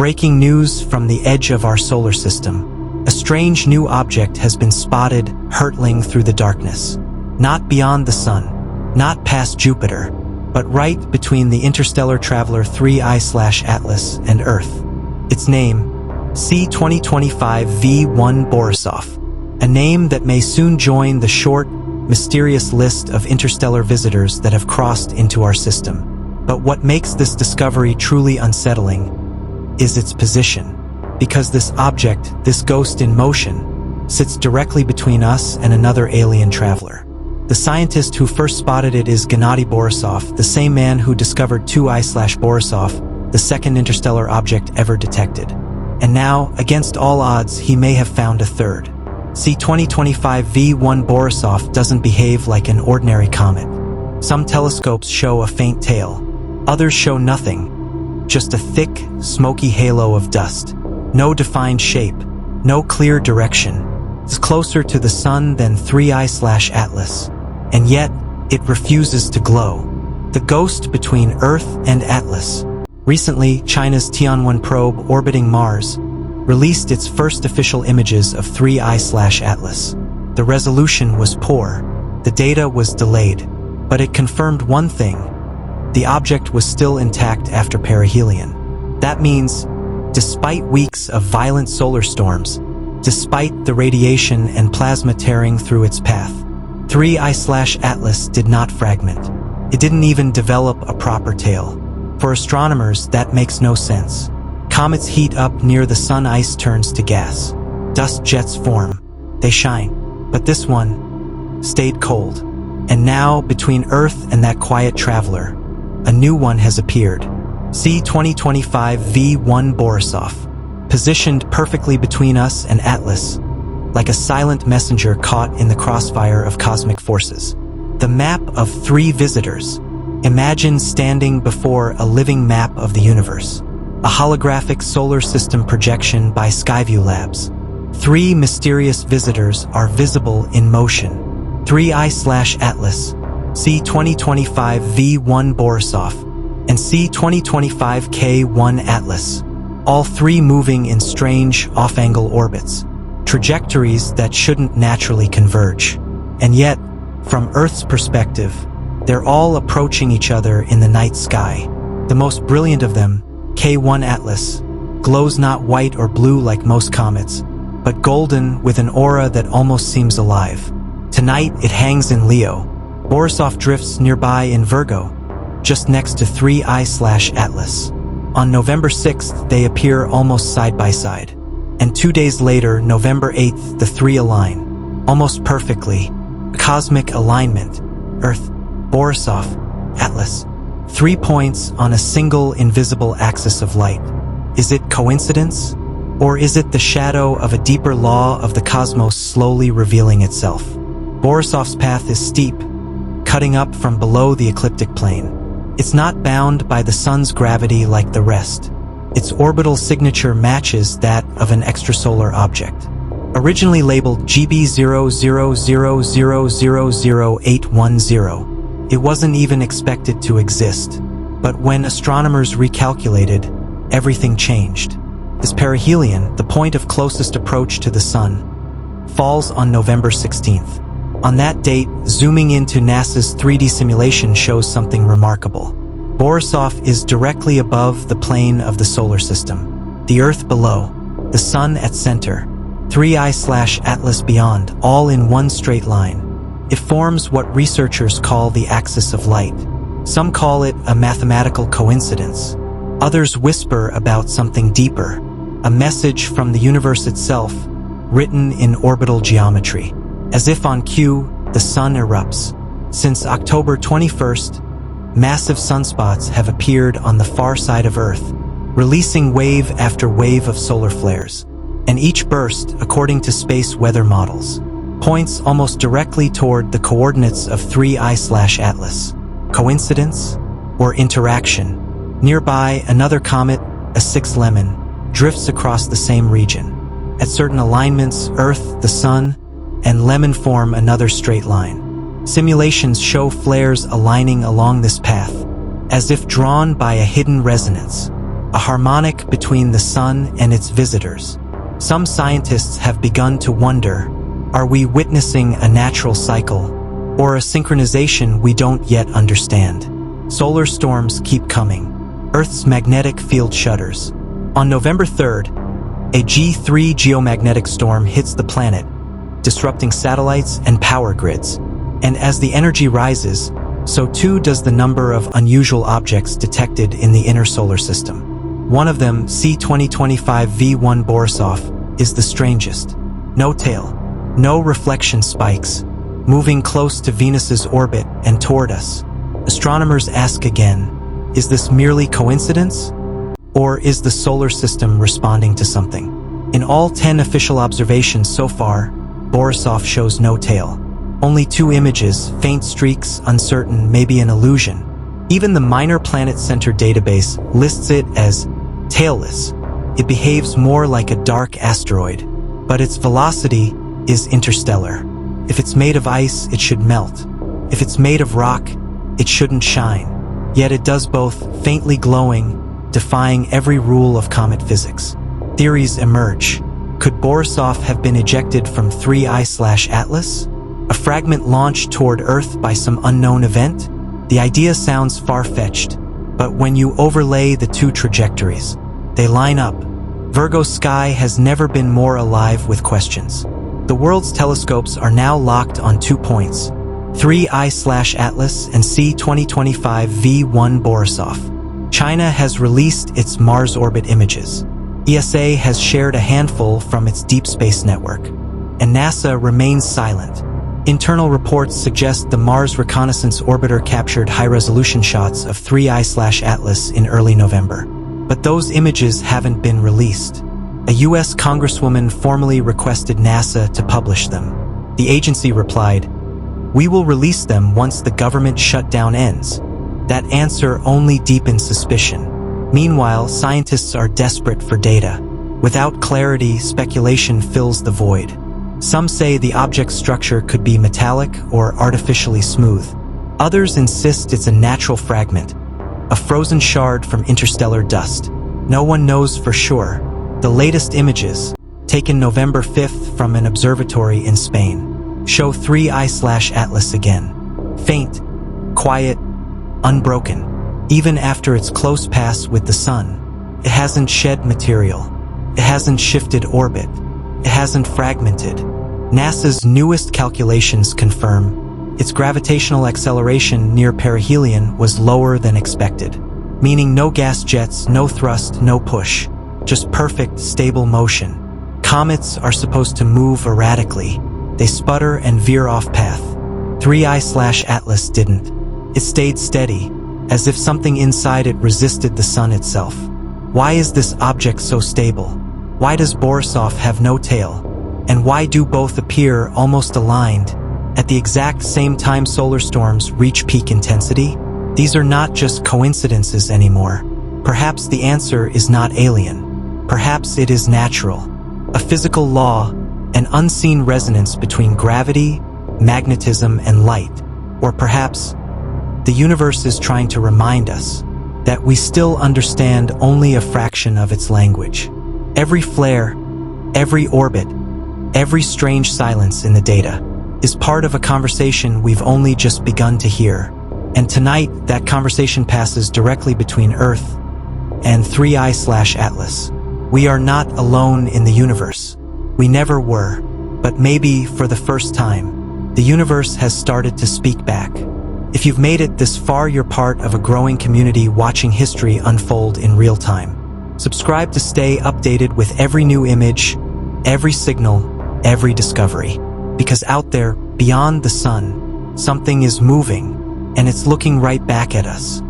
Breaking news from the edge of our solar system. A strange new object has been spotted hurtling through the darkness. Not beyond the Sun, not past Jupiter, but right between the Interstellar Traveler 3I/Atlas and Earth. Its name, C2025 V1 Borisov, a name that may soon join the short, mysterious list of interstellar visitors that have crossed into our system. But what makes this discovery truly unsettling is its position, because this object, this ghost in motion, sits directly between us and another alien traveler. The scientist who first spotted it is Gennady Borisov, the same man who discovered 2I/Borisov, the second interstellar object ever detected. And now, against all odds, he may have found a third. C2025 V1 Borisov doesn't behave like an ordinary comet. Some telescopes show a faint tail, others show nothing, just a thick, smoky halo of dust. No defined shape, no clear direction. It's closer to the Sun than 3I/Atlas. And yet, it refuses to glow. The ghost between Earth and Atlas. Recently, China's Tianwen probe orbiting Mars released its first official images of 3I/Atlas. The resolution was poor, the data was delayed, but it confirmed one thing: the object was still intact after perihelion. That means, despite weeks of violent solar storms, despite the radiation and plasma tearing through its path, 3I/Atlas did not fragment. It didn't even develop a proper tail. For astronomers, that makes no sense. Comets heat up near the Sun, ice turns to gas. Dust jets form. They shine. But this one stayed cold. And now, between Earth and that quiet traveler, a new one has appeared. C2025 V1 Borisov, positioned perfectly between us and Atlas, like a silent messenger caught in the crossfire of cosmic forces. The map of 3 visitors. Imagine standing before a living map of the universe. A holographic solar system projection by Skyview Labs. 3 mysterious visitors are visible in motion. 3I/Atlas, C2025 V1 Borisov, and C2025 K1 Atlas. All 3 moving in strange, off-angle orbits. Trajectories that shouldn't naturally converge. And yet, from Earth's perspective, they're all approaching each other in the night sky. The most brilliant of them, K1 Atlas, glows not white or blue like most comets, but golden with an aura that almost seems alive. Tonight, it hangs in Leo. Borisov drifts nearby in Virgo, just next to 3I/Atlas. On November 6th, they appear almost side by side. And 2 days later, November 8th, the 3 align. Almost perfectly. Cosmic alignment. Earth, Borisov, Atlas. 3 points on a single invisible axis of light. Is it coincidence? Or is it the shadow of a deeper law of the cosmos slowly revealing itself? Borisov's path is steep, cutting up from below the ecliptic plane. It's not bound by the Sun's gravity like the rest. Its orbital signature matches that of an extrasolar object. Originally labeled GB0000000810, it wasn't even expected to exist. But when astronomers recalculated, everything changed. This perihelion, the point of closest approach to the Sun, falls on November 16th. On that date, zooming into NASA's 3D simulation shows something remarkable. Borisov is directly above the plane of the solar system, the Earth below, the Sun at center, 3I/Atlas beyond, all in one straight line. It forms what researchers call the axis of light. Some call it a mathematical coincidence. Others whisper about something deeper, a message from the universe itself, written in orbital geometry. As if on cue, the Sun erupts. Since October 21st, massive sunspots have appeared on the far side of Earth, releasing wave after wave of solar flares. And each burst, according to space weather models, points almost directly toward the coordinates of 3I/Atlas. Coincidence? Or interaction? Nearby, another comet, a 6 Lemon, drifts across the same region. At certain alignments, Earth, the Sun, and Lemon form another straight line. Simulations show flares aligning along this path, as if drawn by a hidden resonance. a harmonic between the sun and its visitors. Some scientists have begun to wonder, are we witnessing a natural cycle, or a synchronization we don't yet understand? Solar storms keep coming. Earth's magnetic field shudders. On November 3rd, a G3 geomagnetic storm hits the planet, disrupting satellites and power grids. And as the energy rises, so too does the number of unusual objects detected in the inner solar system. One of them, C2025 V1 Borisov, is the strangest. No tail, no reflection spikes, moving close to Venus's orbit and toward us. Astronomers ask again, is this merely coincidence? Or is the solar system responding to something? In all 10 official observations so far, Borisov shows no tail. Only 2 images, faint streaks, uncertain, maybe an illusion. Even the Minor Planet Center database lists it as tailless. It behaves more like a dark asteroid, but its velocity is interstellar. If it's made of ice, it should melt. If it's made of rock, it shouldn't shine. Yet it does both, faintly glowing, defying every rule of comet physics. Theories emerge. Could Borisov have been ejected from 3I/Atlas? A fragment launched toward Earth by some unknown event? The idea sounds far-fetched, but when you overlay the 2 trajectories, they line up. Virgo's sky has never been more alive with questions. The world's telescopes are now locked on 2 points, 3I/Atlas and C2025 V1 Borisov. China has released its Mars orbit images. ESA has shared a handful from its deep space network, and NASA remains silent. Internal reports suggest the Mars Reconnaissance Orbiter captured high-resolution shots of 3I/Atlas in early November. But those images haven't been released. A U.S. Congresswoman formally requested NASA to publish them. The agency replied, "We will release them once the government shutdown ends." That answer only deepens suspicion. Meanwhile, scientists are desperate for data. Without clarity, speculation fills the void. Some say the object's structure could be metallic or artificially smooth. Others insist it's a natural fragment, a frozen shard from interstellar dust. No one knows for sure. The latest images, taken November 5th from an observatory in Spain, show 3I/Atlas again. Faint, quiet, unbroken. Even after its close pass with the sun, it hasn't shed material. It hasn't shifted orbit. It hasn't fragmented. NASA's newest calculations confirm its gravitational acceleration near perihelion was lower than expected, meaning no gas jets, no thrust, no push, just perfect, stable motion. Comets are supposed to move erratically. They sputter and veer off path. 3I/Atlas didn't. It stayed steady, as if something inside it resisted the sun itself. Why is this object so stable? Why does Borisov have no tail? And why do both appear almost aligned at the exact same time solar storms reach peak intensity? These are not just coincidences anymore. Perhaps the answer is not alien. Perhaps it is natural. A physical law, an unseen resonance between gravity, magnetism, and light. Or perhaps the universe is trying to remind us that we still understand only a fraction of its language. Every flare, every orbit, every strange silence in the data is part of a conversation we've only just begun to hear. And tonight, that conversation passes directly between Earth and 3I/Atlas. We are not alone in the universe. We never were, but maybe for the first time, the universe has started to speak back. If you've made it this far, you're part of a growing community watching history unfold in real time. Subscribe to stay updated with every new image, every signal, every discovery. Because out there, beyond the sun, something is moving, and it's looking right back at us.